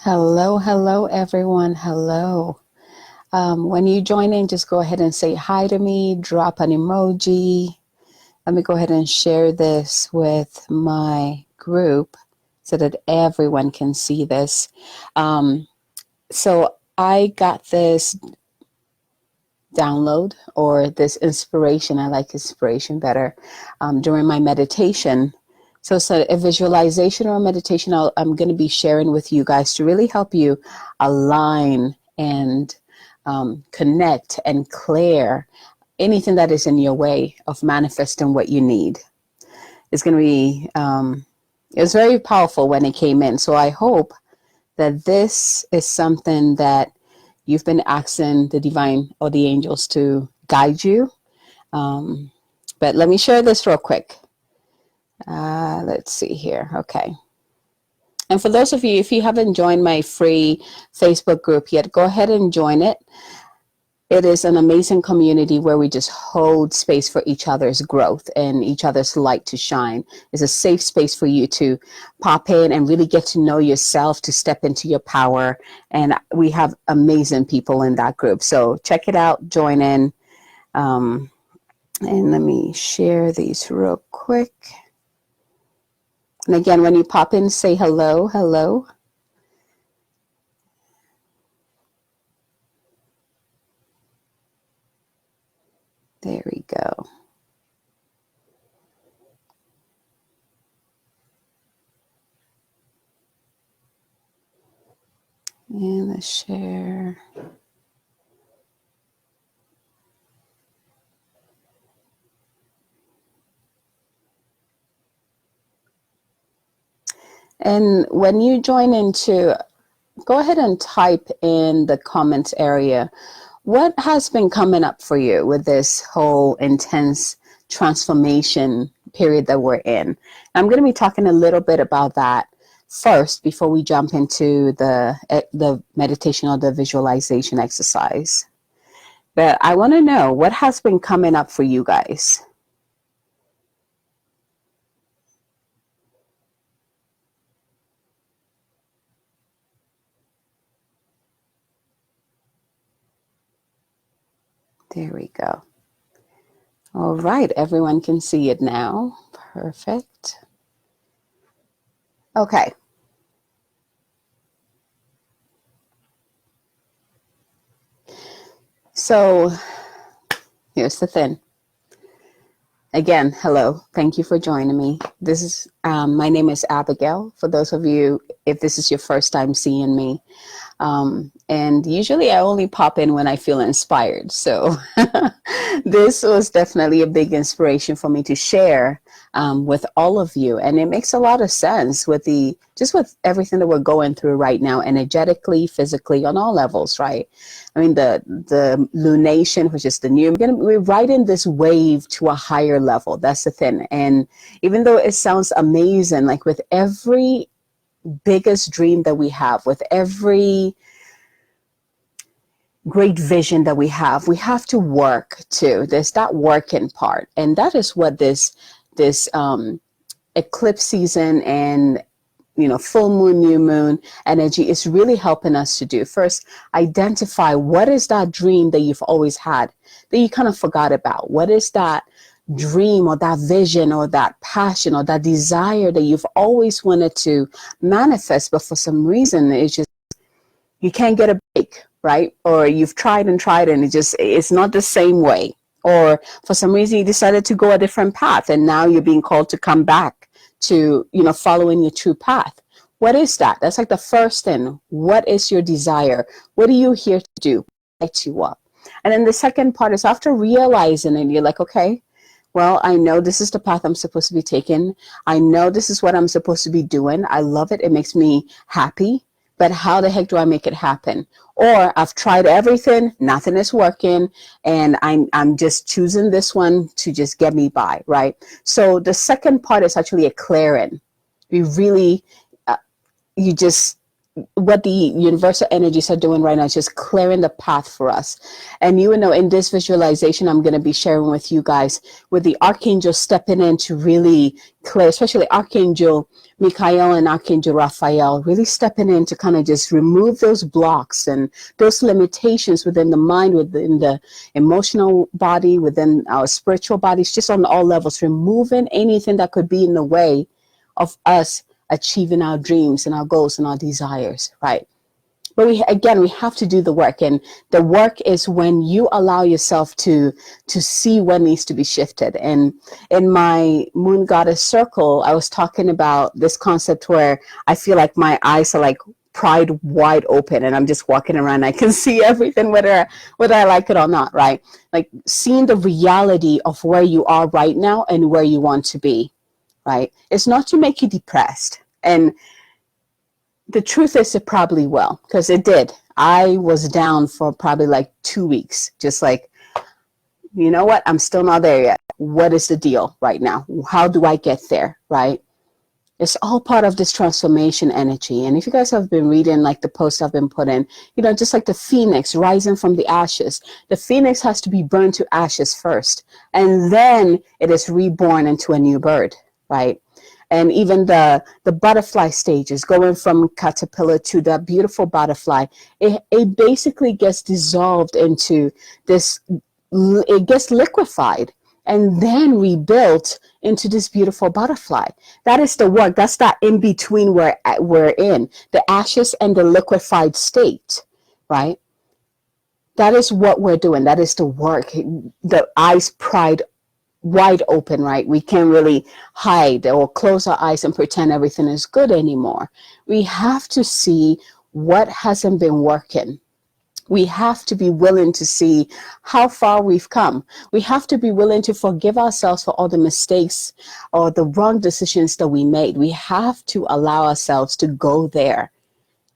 Hello, hello, everyone. Hello. When you join in, just go ahead and say hi to me, drop an emoji. Let me go ahead and share this with my group so that everyone can see this. So I got this download or this inspiration. I like inspiration better during my meditation. So it's a visualization or a meditation I'm going to be sharing with you guys to really help you align and connect and clear anything that is in your way of manifesting what you need. It's going to be, it was very powerful when it came in. So I hope that this is something that you've been asking the divine or the angels to guide you. But let me share this real quick. Let's see here. Okay. And for those of you, if you haven't joined my free Facebook group yet, go ahead and join it. It is an amazing community where we just hold space for each other's growth and each other's light to shine. It's a safe space for you to pop in and really get to know yourself, to step into your power. And we have amazing people in that group. So check it out, join in. And let me share these real quick. And again, when you pop in, say hello, hello. There we go. And let's share. And when you join into, go ahead and type in the comments area. What has been coming up for you with this whole intense transformation period that we're in? I'm going to be talking a little bit about that first before we jump into the meditation or the visualization exercise. But I want to know what has been coming up for you guys. There we go. All right, everyone can see it now. Perfect. Okay. So here's the thing. Again, hello. Thank you for joining me. This is my name is Abigail. For those of you, if this is your first time seeing me, and usually I only pop in when I feel inspired. So this was definitely a big inspiration for me to share with all of you. And it makes a lot of sense with with everything that we're going through right now, energetically, physically, on all levels, right? I mean, the lunation, which is the new, we're riding this wave to a higher level. That's the thing. And even though it sounds amazing, like with every biggest dream that we have, with every great vision that we have to work too. There's that working part. And that is what this eclipse season and full moon, new moon energy is really helping us to do. First, identify what is that dream that you've always had that you kind of forgot about. What is that dream or that vision or that passion or that desire that you've always wanted to manifest, but for some reason it's just you can't get a break, right? Or you've tried and it's not the same way. Or for some reason you decided to go a different path and now you're being called to come back to, following your true path. What is that? That's like the first thing. What is your desire? What are you here to do? Light you up. And then the second part is after realizing it, you're like, okay, well, I know this is the path I'm supposed to be taking. I know this is what I'm supposed to be doing. I love it. It makes me happy. But how the heck do I make it happen? Or I've tried everything, nothing is working, and I'm just choosing this one to just get me by, right? So the second part is actually a clearing. You really, you just what the universal energies are doing right now is just clearing the path for us. And you know, in this visualization, I'm going to be sharing with you guys with the archangel stepping in to really clear, especially Archangel Michael and Archangel Raphael, really stepping in to kind of just remove those blocks and those limitations within the mind, within the emotional body, within our spiritual bodies, just on all levels, removing anything that could be in the way of us achieving our dreams and our goals and our desires, right? But we have to do the work, and the work is when you allow yourself to see what needs to be shifted. And in my Moon Goddess circle, I was talking about this concept where I feel like my eyes are like pried wide open, and I'm just walking around. I can see everything, whether I like it or not, right? Like seeing the reality of where you are right now and where you want to be, right? It's not to make you depressed. And the truth is, it probably will, because it did. I was down for probably like 2 weeks, just like, you know what? I'm still not there yet. What is the deal right now? How do I get there, right? It's all part of this transformation energy. And if you guys have been reading like the posts I've been putting, you know, just like the phoenix rising from the ashes, the phoenix has to be burned to ashes first, and then it is reborn into a new bird, right? And even the butterfly stages, going from caterpillar to that beautiful butterfly, it basically gets dissolved into this, it gets liquefied and then rebuilt into this beautiful butterfly. That is the work. That's that in between we're in, the ashes and the liquefied state, right? That is what we're doing. That is the work. The eyes pried wide open, right? We can't really hide or close our eyes and pretend everything is good anymore. We have to see what hasn't been working. We have to be willing to see how far we've come. We have to be willing to forgive ourselves for all the mistakes or the wrong decisions that we made. We have to allow ourselves to go there.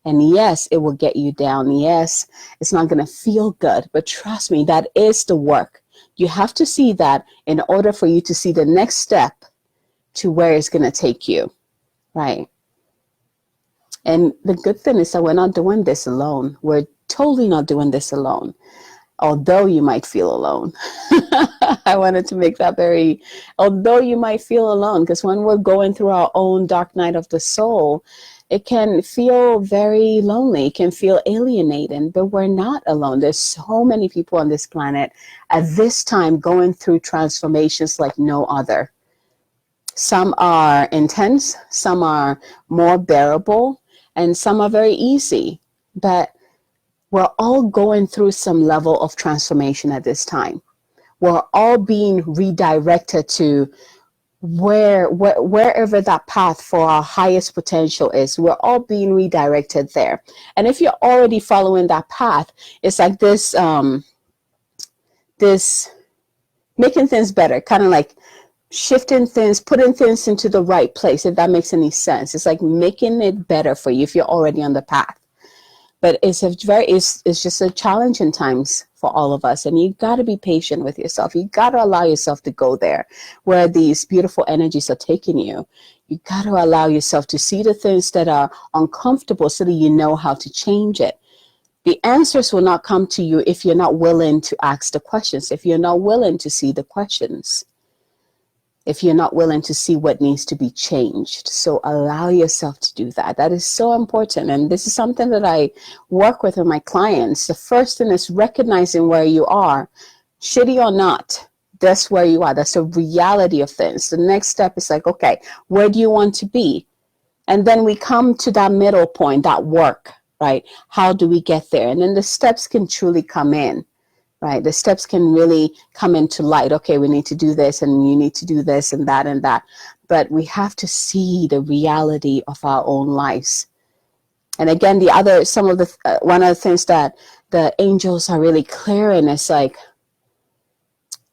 And yes, it will get you down. Yes, it's not going to feel good, but trust me, that is the work. You have to see that in order for you to see the next step to where it's going to take you, right? And the good thing is that we're not doing this alone. We're totally not doing this alone, although you might feel alone. I wanted to make that although you might feel alone, because when we're going through our own dark night of the soul, it can feel very lonely. It can feel alienating, but we're not alone. There's so many people on this planet at this time going through transformations like no other. Some are intense, some are more bearable, and some are very easy. But we're all going through some level of transformation at this time. We're all being redirected to wherever that path for our highest potential is. We're all being redirected there. And if you're already following that path, it's like this making things better, kind of like shifting things, putting things into the right place, if that makes any sense. It's like making it better for you if you're already on the path. But it's just a challenging times for all of us. And you got to be patient with yourself. You got to allow yourself to go there where these beautiful energies are taking you. You got to allow yourself to see the things that are uncomfortable so that you know how to change it. The answers will not come to you if you're not willing to ask the questions, if you're not willing to see the questions, if you're not willing to see what needs to be changed. So allow yourself to do that. That is so important. And this is something that I work with my clients. The first thing is recognizing where you are, shitty or not. That's where you are. That's the reality of things. The next step is like, okay, where do you want to be? And then we come to that middle point, that work, right? How do we get there? And then the steps can truly come in. Right, the steps can really come into light. Okay, we need to do this, and you need to do this, and that, and that. But we have to see the reality of our own lives. And again, one of the things that the angels are really clearing is like,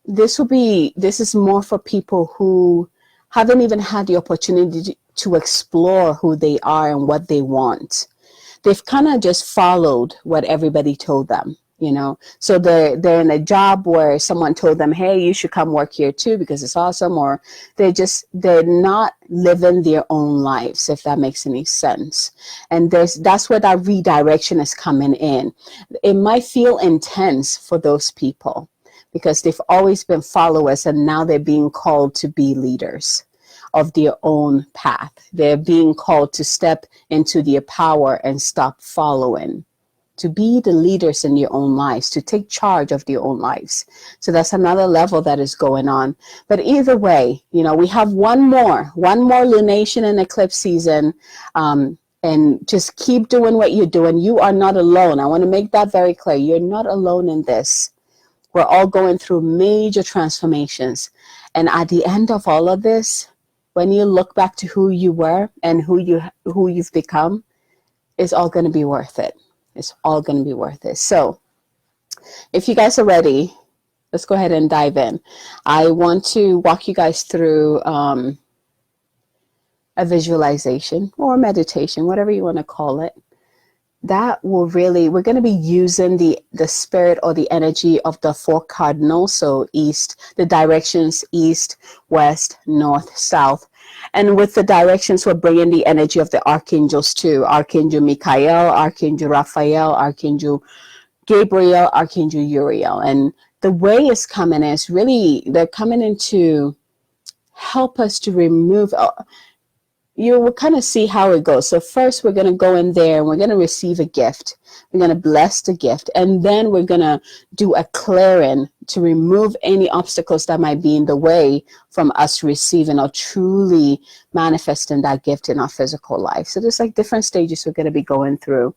this is more for people who haven't even had the opportunity to explore who they are and what they want. They've kind of just followed what everybody told them. So they're in a job where someone told them, hey, you should come work here too because it's awesome, or they're not living their own lives, if that makes any sense. And that's where that redirection is coming in. It might feel intense for those people because they've always been followers and now they're being called to be leaders of their own path. They're being called to step into their power and stop following, to be the leaders in your own lives, to take charge of their own lives. So that's another level that is going on. But either way, we have one more lunation and eclipse season. And just keep doing what you're doing. You are not alone. I want to make that very clear. You're not alone in this. We're all going through major transformations. And at the end of all of this, when you look back to who you were and who you've become, it's all going to be worth it. It's all going to be worth it. So if you guys are ready, let's go ahead and dive in. I want to walk you guys through a visualization or meditation, whatever you want to call it. That will we're going to be using the spirit or the energy of the 4 cardinals. So the directions east, west, north, south. And with the directions, we're bringing the energy of the archangels too. Archangel Michael, Archangel Raphael, Archangel Gabriel, Archangel Uriel. And the way it's coming is really, they're coming in to help us to remove... You will kind of see how it goes. So first we're going to go in there and we're going to receive a gift. We're going to bless the gift. And then we're going to do a clearing to remove any obstacles that might be in the way from us receiving or truly manifesting that gift in our physical life. So there's like different stages we're going to be going through.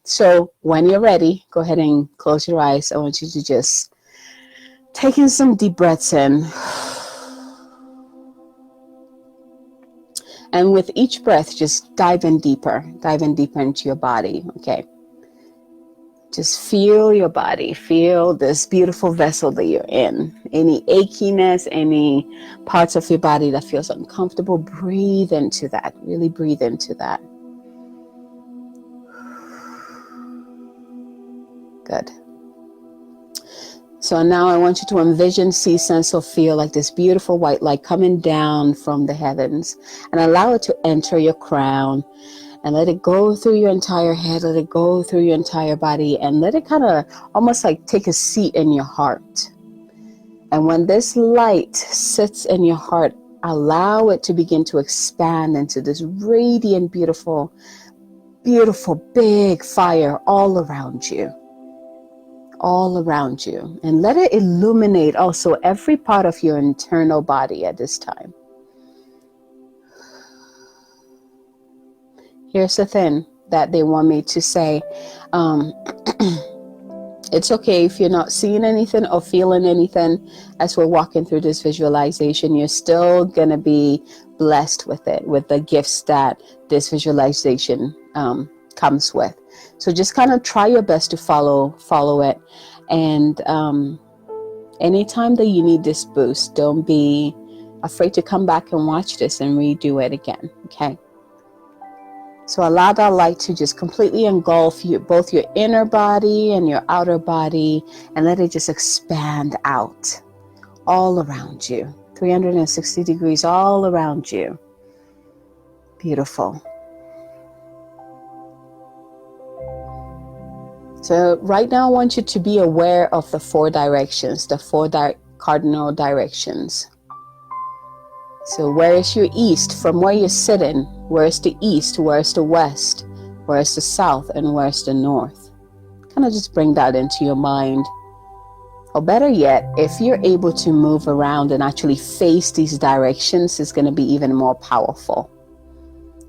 So when you're ready, go ahead and close your eyes. I want you to just take in some deep breaths in. And with each breath, just dive in deeper into your body, okay? Just feel your body, feel this beautiful vessel that you're in. Any achiness, any parts of your body that feels uncomfortable, breathe into that, really breathe into that. Good. So now I want you to envision, see, sense, or feel like this beautiful white light coming down from the heavens, and allow it to enter your crown and let it go through your entire head, let it go through your entire body, and let it kind of almost like take a seat in your heart. And when this light sits in your heart, allow it to begin to expand into this radiant, beautiful, beautiful, big fire all around you. All around you, and let it illuminate also every part of your internal body at this time. Here's the thing that they want me to say. It's okay if you're not seeing anything or feeling anything as we're walking through this visualization. You're still gonna be blessed with it, with the gifts that this visualization comes with. So just kind of try your best to follow it. And anytime that you need this boost, don't be afraid to come back and watch this and redo it again, okay? So allow that light to just completely engulf you, both your inner body and your outer body, and let it just expand out all around you, 360 degrees all around you. Beautiful. So right now I want you to be aware of the 4 directions, the 4 cardinal directions. So where is your east? From where you're sitting, where is the east? Where is the west? Where is the south? And where is the north? Kind of just bring that into your mind. Or better yet, if you're able to move around and actually face these directions, it's going to be even more powerful.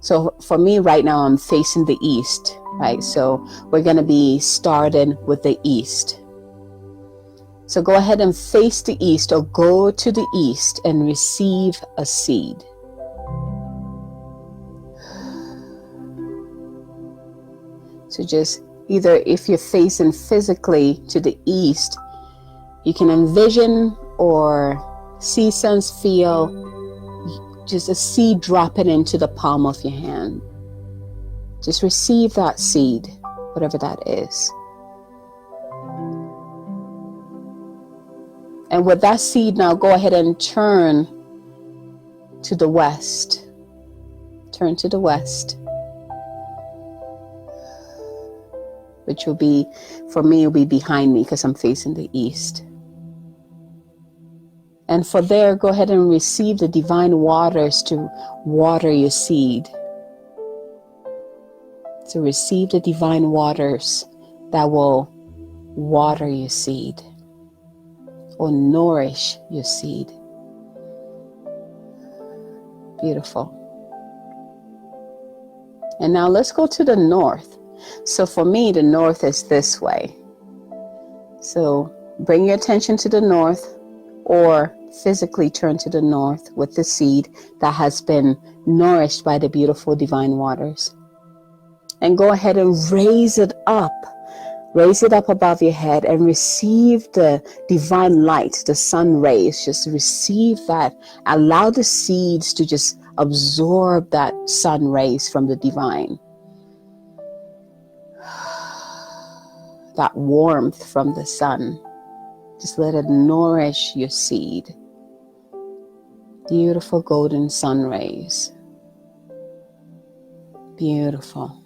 So for me right now, I'm facing the east, right? So we're going to be starting with the east. So go ahead and face the east, or go to the east and receive a seed. So just either, if you're facing physically to the east, you can envision or see, sense, feel just a seed dropping into the palm of your hand. Just receive that seed, whatever that is. And with that seed, now go ahead and turn to the west. Turn to the west. Which will be, for me, will be behind me because I'm facing the east. And for there, go ahead and receive the divine waters to water your seed. So receive the divine waters that will water your seed or nourish your seed. Beautiful. And now let's go to the north. So for me, the north is this way. So bring your attention to the north, or physically turn to the north with the seed that has been nourished by the beautiful divine waters. And go ahead and raise it up. Raise it up above your head and receive the divine light, the sun rays. Just receive that. Allow the seeds to just absorb that sun rays from the divine. That warmth from the sun. Just let it nourish your seed. Beautiful golden sun rays. Beautiful.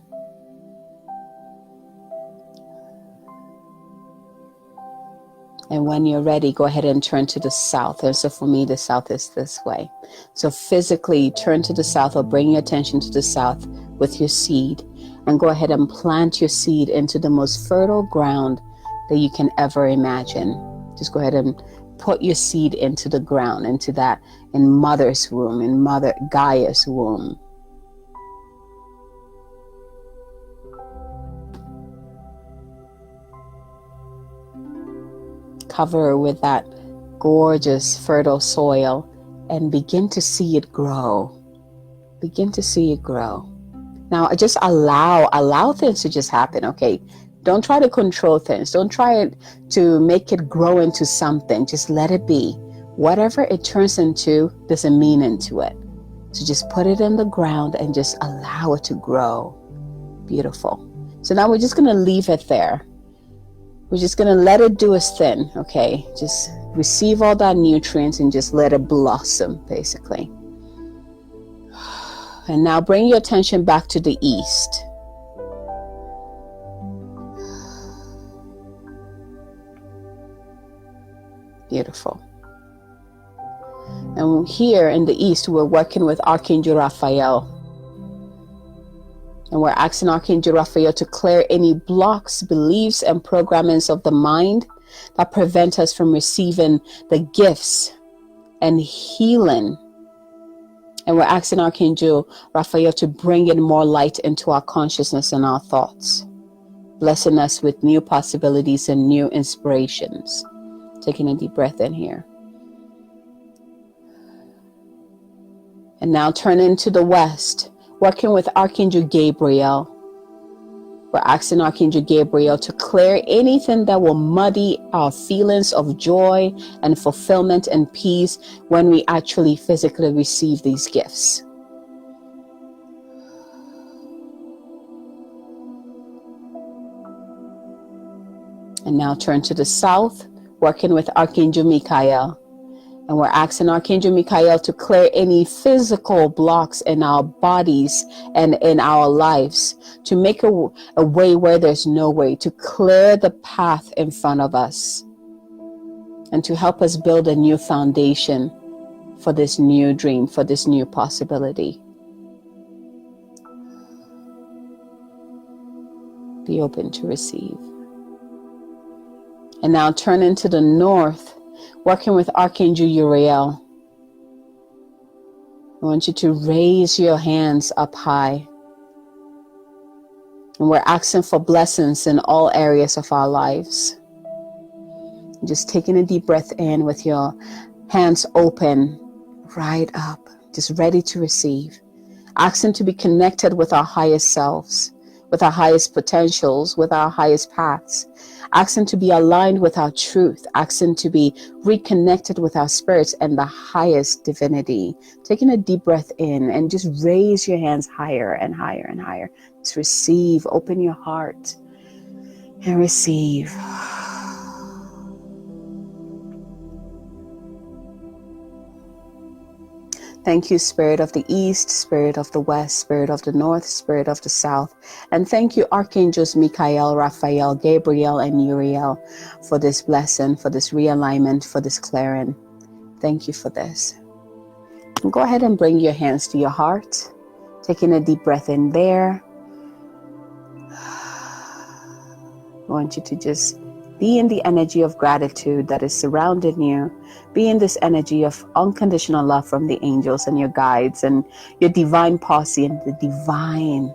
And when you're ready, go ahead and turn to the south. And so for me, the south is this way. So physically turn to the south, or bring your attention to the south with your seed. And go ahead and plant your seed into the most fertile ground that you can ever imagine. Just go ahead and put your seed into the ground, into that, in mother's womb, in Mother Gaia's womb. Cover with that gorgeous fertile soil and begin to see it grow. Begin to see it grow. Now just allow things to just happen, okay? Don't try to control things. Don't try to make it grow into something. Just let it be. Whatever it turns into, there's a meaning to it. So just put it in the ground and just allow it to grow. Beautiful. So now we're just going to leave it there. We're just going to let it do its thing, okay? Just receive all that nutrients and just let it blossom, basically. And now bring your attention back to the east. Beautiful. And here in the east, we're working with Archangel Raphael. And we're asking Archangel Raphael to clear any blocks, beliefs, and programmings of the mind that prevent us from receiving the gifts and healing. And we're asking Archangel Raphael to bring in more light into our consciousness and our thoughts, blessing us with new possibilities and new inspirations. Taking a deep breath in here. And now turn into the west, working with Archangel Gabriel. We're asking Archangel Gabriel to clear anything that will muddy our feelings of joy and fulfillment and peace when we actually physically receive these gifts. And now turn to the south, working with Archangel Michael. And we're asking Archangel Michael to clear any physical blocks in our bodies and in our lives, to make a way where there's no way, to clear the path in front of us, and to help us build a new foundation for this new dream, for this new possibility. Be open to receive. And now turn into the north, working with Archangel Uriel. I want you to raise your hands up high. And we're asking for blessings in all areas of our lives. Just taking a deep breath in with your hands open, right up, just ready to receive. Asking to be connected with our highest selves, with our highest potentials, with our highest paths. Asking to be aligned with our truth, asking to be reconnected with our spirits and the highest divinity. Taking a deep breath in and just raise your hands higher and higher and higher. Just receive, open your heart and receive. Thank you, Spirit of the East, Spirit of the West, Spirit of the North, Spirit of the South. And thank you, Archangels Michael, Raphael, Gabriel, and Uriel, for this blessing, for this realignment, for this clearing. Thank you for this. And go ahead and bring your hands to your heart, taking a deep breath in there. I want you to just be in the energy of gratitude that is surrounding you. Be in this energy of unconditional love from the angels and your guides and your divine posse and the divine.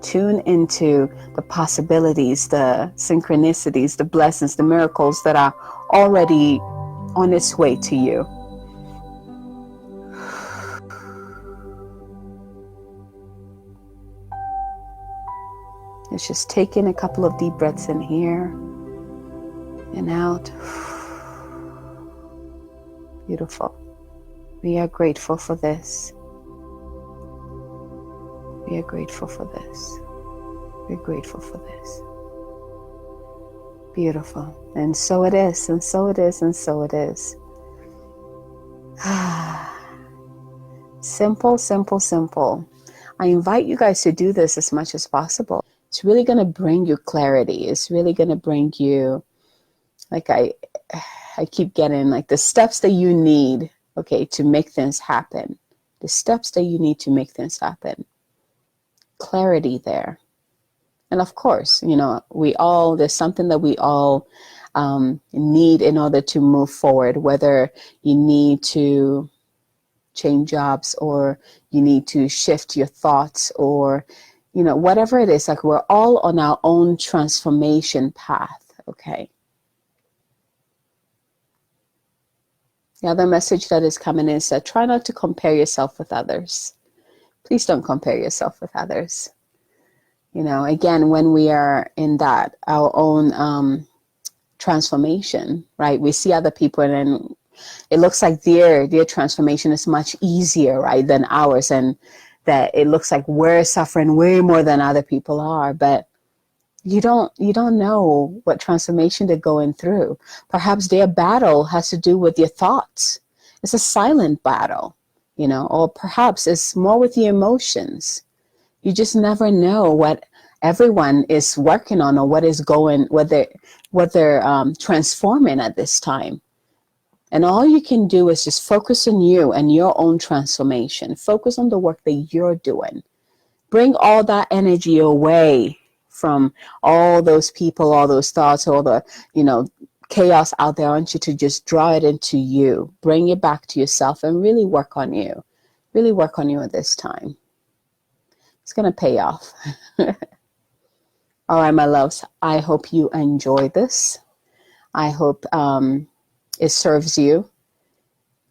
Tune into the possibilities, the synchronicities, the blessings, the miracles that are already on its way to you. It's just taking a couple of deep breaths in here and out. Beautiful. We are grateful for this. We are grateful for this. We're grateful for this. Beautiful. And so it is, and so it is, and so it is. Simple, simple, simple. I invite you guys to do this as much as possible. It's really going to bring you clarity. It's really going to bring you, like I keep getting, like the steps that you need, okay, to make things happen. The steps that you need to make things happen. Clarity there. And of course, you know, there's something that we all need in order to move forward, whether you need to change jobs or you need to shift your thoughts or, you know, whatever it is, like we're all on our own transformation path, okay? The other message that is coming is that try not to compare yourself with others. Please don't compare yourself with others. You know, again, when we are in that, our own transformation, right? We see other people and then it looks like their transformation is much easier, right, than ours. And that it looks like we're suffering way more than other people are. But you don't know what transformation they're going through. Perhaps their battle has to do with your thoughts. It's a silent battle, you know, or perhaps it's more with your emotions. You just never know what everyone is working on or what they're transforming at this time. And all you can do is just focus on you and your own transformation. Focus on the work that you're doing. Bring all that energy away from all those people, all those thoughts, all the, you know, chaos out there. I want you to just draw it into you. Bring it back to yourself and really work on you. Really work on you at this time. It's going to pay off. All right, my loves. I hope you enjoy this. I hope it serves you.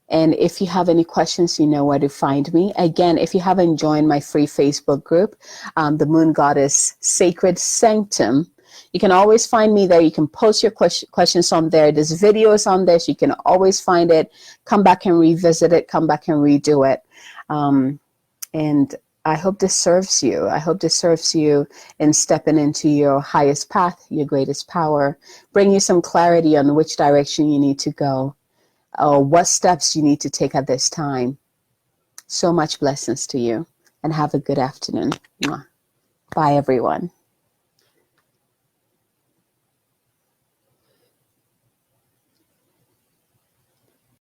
And if you have any questions, you know where to find me. Again, if you haven't joined my free Facebook group, the Moon Goddess Sacred Sanctum, you can always find me there. You can post your questions on there. There's videos on there, so you can always find it. Come back and revisit it. Come back and redo it. And I hope this serves you. I hope this serves you in stepping into your highest path, your greatest power, bring you some clarity on which direction you need to go, or what steps you need to take at this time. So much blessings to you, and have a good afternoon. Bye, everyone.